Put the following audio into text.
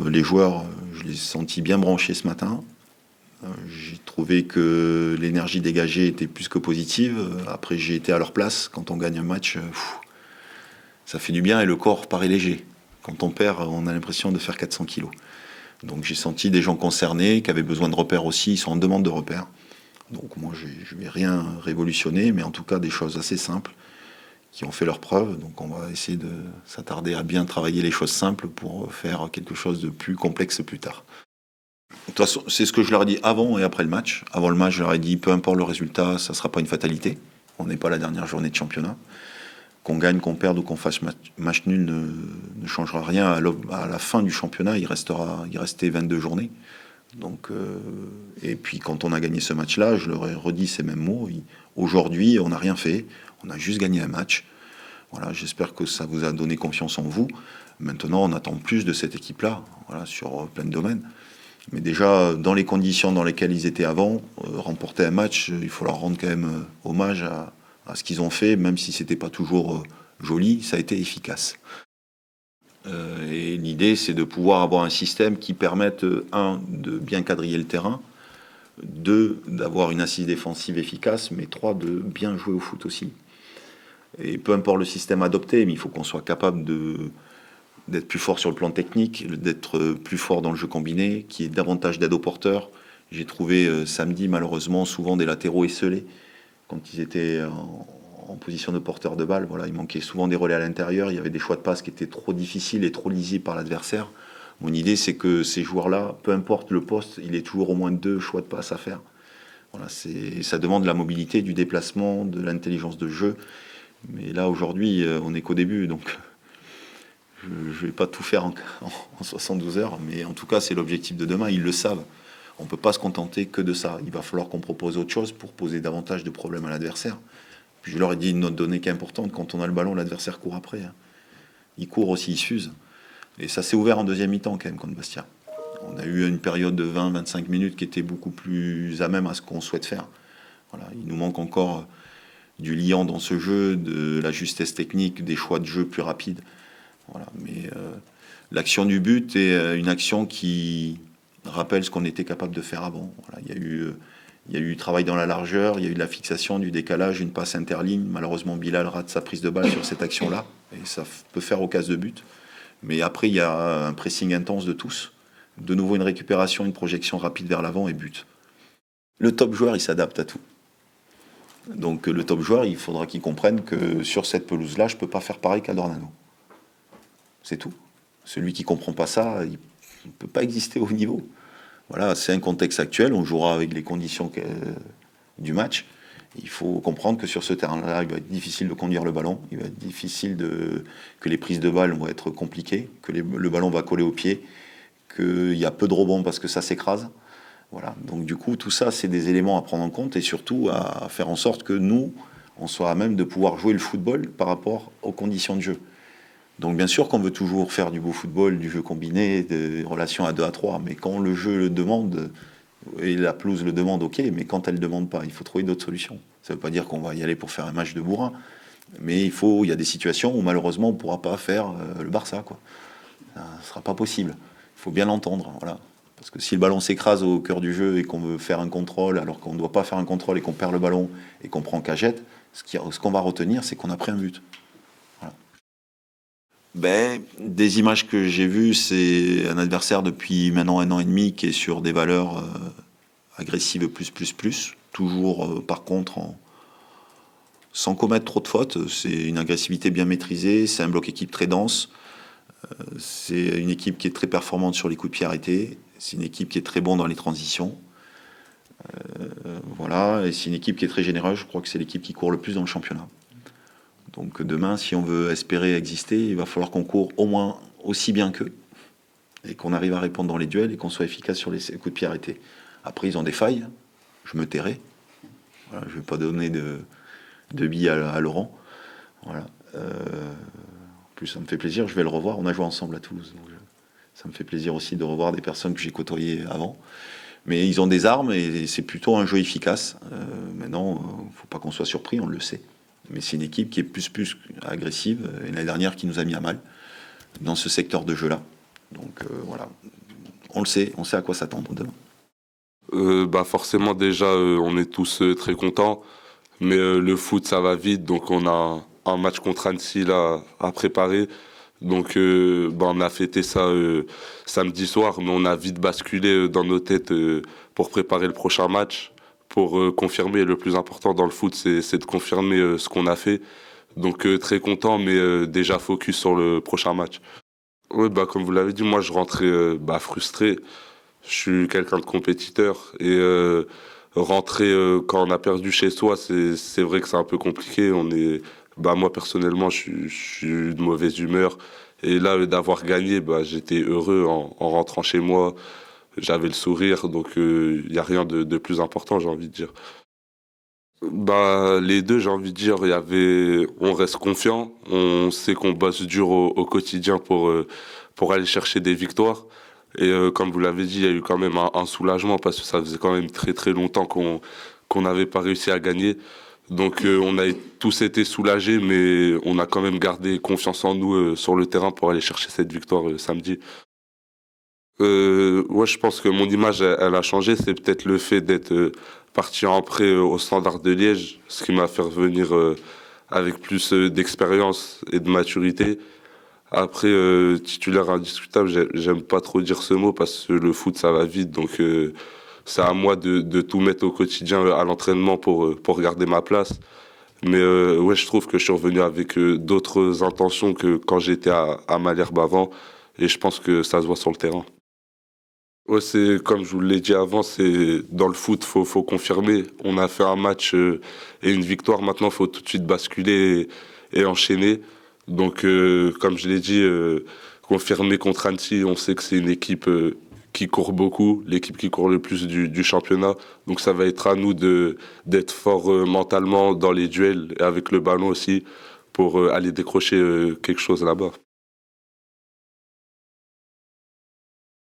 Les joueurs, je les ai sentis bien branchés ce matin. J'ai trouvé que l'énergie dégagée était plus que positive. Après, j'ai été à leur place. Quand on gagne un match, ça fait du bien et le corps paraît léger. Quand on perd, on a l'impression de faire 400 kilos. Donc j'ai senti des gens concernés qui avaient besoin de repères aussi. Ils sont en demande de repères. Donc moi, je ne vais rien révolutionner, mais en tout cas des choses assez simples qui ont fait leurs preuves. Donc on va essayer de s'attarder à bien travailler les choses simples pour faire quelque chose de plus complexe plus tard. De toute façon, c'est ce que je leur ai dit avant et après le match. Avant le match, je leur ai dit, peu importe le résultat, ça ne sera pas une fatalité. On n'est pas la dernière journée de championnat. Qu'on gagne, qu'on perde ou qu'on fasse match nul ne changera rien. À la fin du championnat, il restait 22 journées. Donc, et puis quand on a gagné ce match-là, je leur ai redit ces mêmes mots. Aujourd'hui, on n'a rien fait. On a juste gagné un match. Voilà, j'espère que ça vous a donné confiance en vous. Maintenant, on attend plus de cette équipe-là, voilà, sur plein de domaines. Mais déjà, dans les conditions dans lesquelles ils étaient avant, remporter un match, il faut leur rendre quand même hommage à ce qu'ils ont fait, même si c'était pas toujours joli, ça a été efficace. Et l'idée, c'est de pouvoir avoir un système qui permette, un, de bien quadriller le terrain, deux, d'avoir une assise défensive efficace, mais trois, de bien jouer au foot aussi. Et peu importe le système adopté, mais il faut qu'on soit capable d'être plus fort sur le plan technique, d'être plus fort dans le jeu combiné, qu'il y ait davantage d'aide aux porteurs. J'ai trouvé samedi malheureusement souvent des latéraux esselés quand ils étaient en position de porteur de balle. Voilà, il manquait souvent des relais à l'intérieur, il y avait des choix de passe qui étaient trop difficiles et trop lisibles par l'adversaire. Mon idée, c'est que ces joueurs-là, peu importe le poste, il est toujours au moins deux choix de passe à faire. Voilà, ça demande de la mobilité, du déplacement, de l'intelligence de jeu. Mais là, aujourd'hui, on n'est qu'au début, donc je ne vais pas tout faire en 72 heures, mais en tout cas, c'est l'objectif de demain, ils le savent. On ne peut pas se contenter que de ça. Il va falloir qu'on propose autre chose pour poser davantage de problèmes à l'adversaire. Puis je leur ai dit une note donnée qui est importante, quand on a le ballon, l'adversaire court après. Hein. Il court aussi, il s'use. Et ça s'est ouvert en deuxième mi-temps quand même contre Bastia. On a eu une période de 20-25 minutes qui était beaucoup plus à même à ce qu'on souhaite faire. Voilà, il nous manque encore du liant dans ce jeu, de la justesse technique, des choix de jeu plus rapides. Voilà, mais l'action du but est une action qui rappelle ce qu'on était capable de faire avant. Voilà, il y a eu du travail dans la largeur, il y a eu de la fixation, du décalage, une passe interligne. Malheureusement, Bilal rate sa prise de balle sur cette action-là, et ça peut faire occasion de but. Mais après, il y a un pressing intense de tous. De nouveau, une récupération, une projection rapide vers l'avant et but. Le top joueur, il s'adapte à tout. Donc le top joueur, il faudra qu'il comprenne que sur cette pelouse-là, je ne peux pas faire pareil qu'à Dornano. C'est tout. Celui qui ne comprend pas ça, il ne peut pas exister au haut niveau. Voilà, c'est un contexte actuel, on jouera avec les conditions du match. Il faut comprendre que sur ce terrain-là, il va être difficile de conduire le ballon, il va être difficile que les prises de balles vont être compliquées, que le ballon va coller au pied, qu'il y a peu de rebonds parce que ça s'écrase. Voilà. Donc du coup, tout ça, c'est des éléments à prendre en compte et surtout à faire en sorte que nous, on soit à même de pouvoir jouer le football par rapport aux conditions de jeu. Donc bien sûr qu'on veut toujours faire du beau football, du jeu combiné, des relations à 2 à 3, mais quand le jeu le demande, et la pelouse le demande, ok, mais quand elle ne le demande pas, il faut trouver d'autres solutions. Ça ne veut pas dire qu'on va y aller pour faire un match de bourrin, mais il y a des situations où malheureusement on ne pourra pas faire le Barça, quoi. Ça ne sera pas possible. Il faut bien l'entendre, voilà. Parce que si le ballon s'écrase au cœur du jeu et qu'on veut faire un contrôle, alors qu'on ne doit pas faire un contrôle et qu'on perd le ballon et qu'on prend cagette, ce qu'on va retenir, c'est qu'on a pris un but. Voilà. Ben, des images que j'ai vues, c'est un adversaire depuis maintenant 1 an et demi qui est sur des valeurs agressives plus. Toujours, par contre, sans commettre trop de fautes. C'est une agressivité bien maîtrisée, c'est un bloc équipe très dense. C'est une équipe qui est très performante sur les coups de pied arrêtés. C'est une équipe qui est très bonne dans les transitions. Voilà, et c'est une équipe qui est très généreuse. Je crois que c'est l'équipe qui court le plus dans le championnat. Donc demain, si on veut espérer exister, il va falloir qu'on court au moins aussi bien qu'eux. Et qu'on arrive à répondre dans les duels et qu'on soit efficace sur les coups de pied arrêtés. Après, ils ont des failles. Je me tairai. Voilà, je ne vais pas donner de billes à Laurent. Voilà. En plus, ça me fait plaisir. Je vais le revoir. On a joué ensemble à Toulouse. Donc ça me fait plaisir aussi de revoir des personnes que j'ai côtoyées avant. Mais ils ont des armes et c'est plutôt un jeu efficace. Maintenant, il ne faut pas qu'on soit surpris, on le sait. Mais c'est une équipe qui est plus agressive. Et l'année dernière, qui nous a mis à mal dans ce secteur de jeu-là. Donc voilà, on sait à quoi s'attendre demain. Forcément déjà on est tous très contents, mais le foot ça va vite, donc on a un match contre Annecy là à préparer. Donc on a fêté ça samedi soir, mais on a vite basculé dans nos têtes pour préparer le prochain match, pour confirmer. Le plus important dans le foot, c'est de confirmer ce qu'on a fait. Donc très content, mais déjà focus sur le prochain match. Oui, comme vous l'avez dit, moi je rentrais frustré. Je suis quelqu'un de compétiteur et rentrer quand on a perdu chez soi, c'est vrai que c'est un peu compliqué. Moi personnellement, je suis de mauvaise humeur et là d'avoir gagné, j'étais heureux en rentrant chez moi. J'avais le sourire, donc il n'y a rien de plus important, j'ai envie de dire. Les deux, j'ai envie de dire, on reste confiant, on sait qu'on bosse dur au quotidien pour aller chercher des victoires. Et comme vous l'avez dit, il y a eu quand même un soulagement parce que ça faisait quand même très très longtemps qu'on n'avait pas réussi à gagner. Donc on a tous été soulagés, mais on a quand même gardé confiance en nous sur le terrain pour aller chercher cette victoire samedi. Ouais, je pense que mon image, elle a changé. C'est peut-être le fait d'être parti en prêt au Standard de Liège, ce qui m'a fait revenir avec plus d'expérience et de maturité. Après, titulaire indiscutable, j'aime pas trop dire ce mot parce que le foot, ça va vite. Donc, c'est à moi de tout mettre au quotidien à l'entraînement pour garder ma place. Mais ouais, je trouve que je suis revenu avec d'autres intentions que quand j'étais à Malherbe avant. Et je pense que ça se voit sur le terrain. Ouais, c'est comme je vous l'ai dit avant, c'est dans le foot, faut confirmer. On a fait un match et une victoire. Maintenant, faut tout de suite basculer et enchaîner. Donc, comme je l'ai dit, confirmer contre Annecy, on sait que c'est une équipe qui court beaucoup, l'équipe qui court le plus du championnat. Donc, ça va être à nous d'être forts mentalement dans les duels et avec le ballon aussi pour aller décrocher quelque chose là-bas.